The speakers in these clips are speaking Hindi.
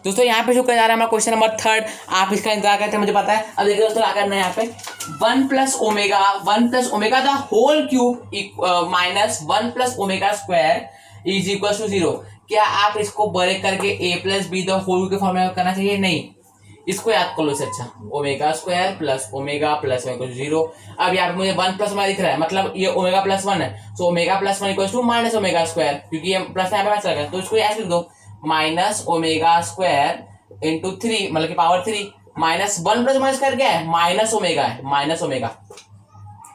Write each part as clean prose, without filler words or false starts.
दोस्तों यहाँ पे जो कर जा रहा है हमारा क्वेश्चन नंबर 3, आप इसका इंतजार करते हैं मुझे पता है। अब देखिए दोस्तों क्या करना है यहाँ पे 1 plus omega the whole cube minus 1 plus omega square is equal to 0। क्या आप इसको ब्रेक करके A plus B the whole के फॉर्म में करना चाहिए? नहीं, इसको याद कर लो इससे अच्छा ओमेगा स्क्वायर प्लस ओमेगा 0। अब यहाँ पे मुझे 1 प्लस ओमेगा दिख रहा है, मतलब ये ओमेगा प्लस 1 है, so omega plus 1 equal to minus omega square, क्योंकि ये प्लस यहाँ पे मैच लगा, तो इसको ऐसे लिख दो माइनस ओमेगा स्क्वायर इंटू 3 मतलब कि power 3 minus 1 plus omega square क्या है? माइनस ओमेगा है, माइनस ओमेगा।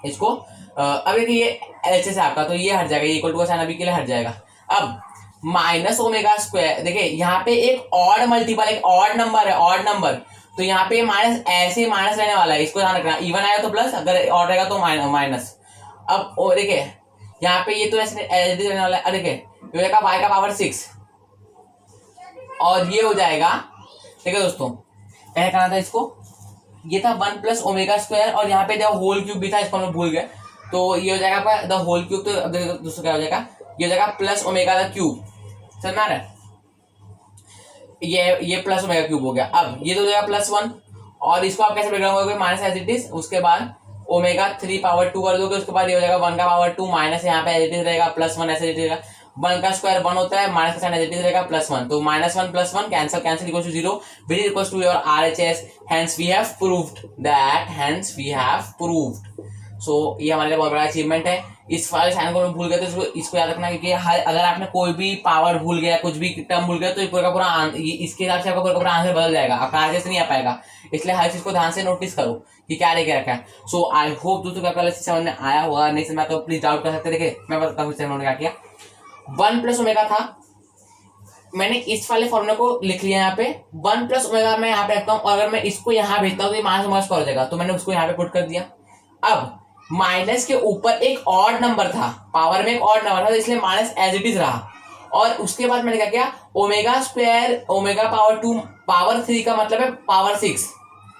इसको अब ये एच से आपका तो ये हट जाएगा, ये इक्वल टू का साइन अभी के लिए हट जाएगा। अब माइनस ओमेगा स्क्वायर, देखिए यहाँ पे एक ऑड मल्टीपल, एक ऑड नंबर है, ऑड नंबर, तो यहाँ पे माइनस ऐसे ही माइनस रहने वाला है, इसको ध्यान रखना। इवन आएगा तो प्लस, अगर ऑड रहेगा तो माइनस। अब देखिए यहाँ पे ये तो ऐसे रहने वाला है, देखिए ये हो जाएगा y का पावर 6 और ये हो जाएगा, ठीक है दोस्तों क्या करना था इसको, ये था 1 प्लस ओमेगा स्क्वायर और यहाँ पे जब होल क्यूब भी था इसको मैं भूल गया, तो ये हो जाएगा आपका द होल क्यूब, तो दोस्तों क्या हो जाएगा, ये हो जाएगा प्लस ओमेगा द क्यूब, समझ में आ रहा है? ये प्लस ओमेगा क्यूब हो गया। अब ये तो हो जाएगा +1 और इसको आप कैसे ब्रेक डाउन करोगे, माइनस एज इट इज, उसके बाद ओमेगा 3 पावर 2 कर दोगे, उसके बाद ये हो जाएगा 1 का पावर 2 माइनस यहाँ पे एज इट इज रहेगा +1 ऐसे इट रहेगा, 1 का स्क्वायर 1 होता है, माइनस का साइन एज इट इज रहेगा +1, तो -1 +1 cancel equals to 0 which is equals to your RHS। Hence we have proved so ये हमारे लिए बहुत बड़ा अचीवमेंट है। इस वाले साइन को भूल गए तो इसको याद रखना, क्योंकि अगर आपने कोई भी पावर भूल गया, कुछ भी टर्म भूल गया, तो ये पूरा पूरा इसके हिसाब से आपका पूरा आंसर बदल जाएगा, आपका आंसर नहीं आ पाएगा। इसलिए हर चीज को ध्यान से नोटिस करो कि क्या लेके रखा है। सो आई होप दोस्तों क्या आपका समझ में आया होगा, नहीं समझ तो प्लीज डाउट कर सकते। देखिए मैं बताता हूँ उन्होंने क्या किया, 1 प्लस ओमेगा था, मैंने इस वाले फॉर्मूले को लिख लिया यहाँ पे, 1 प्लस ओमेगा मैं यहाँ पे रखता हूँ, और अगर मैं इसको यहाँ भेजता हूँ तो ये माइनस ओमेगा स्क्वायर हो जाएगा, तो मैंने उसको यहाँ पे पुट कर दिया। अब माइनस के ऊपर एक ऑड नंबर था, पावर में एक ऑड नंबर था, तो इसलिए माइनस एज इट इज रहा, और उसके बाद मैंने क्या किया, omega square omega power 2 power 3 का मतलब है पावर 6,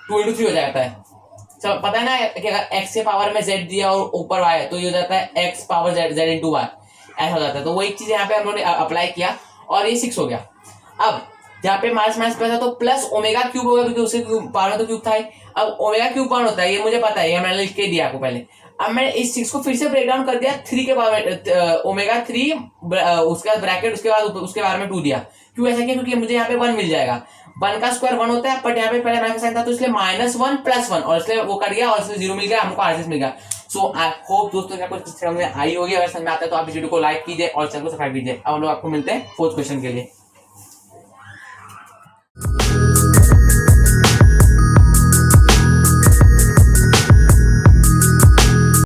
2 into 3 हो जाता है। सब पता है ना कि अगर x के पावर में z दिया और ऊपर y है तो ये हो जाता है x power z into y, ऐसा हो जाता है। तो वही चीज यहाँ पे हम लोगों ने अप्लाई किया और ये 6 हो गया। अब यहाँ पे माइनस माइनस प्लस है तो प्लस ओमेगा क्यूब होगा, क्योंकि उसके पावर में तो क्यूब था ही। अब ओमेगा क्यूब 1 होता है, ये मुझे पता है, ये मैंने लिख के दिया आपको पहले। अब मैंने इस 6 को फिर से ब्रेक डाउन कर दिया 3 के पावर ओमेगा 3 उसके बाद ब्रैकेट उसके बारे में 2 दिया। क्यों ऐसा किया, क्योंकि मुझे यहाँ पे 1 मिल जाएगा, 1 का स्क्वायर 1 होता है, बट यहाँ पे पहले माइनस साइन था तो इसलिए -1 +1 और इसलिए वो कट गया और इसलिए 0 मिल गया, हमको RHS मिल गया। सो आई होप दोस्तों क्या कुछ समझ में आई होगी। अगर समझ में आता है तो आप इस वीडियो को लाइक कीजिए और चैनल को सब्सक्राइब कीजिए। अब हम लोग आपको मिलते हैं 4th क्वेश्चन के लिए।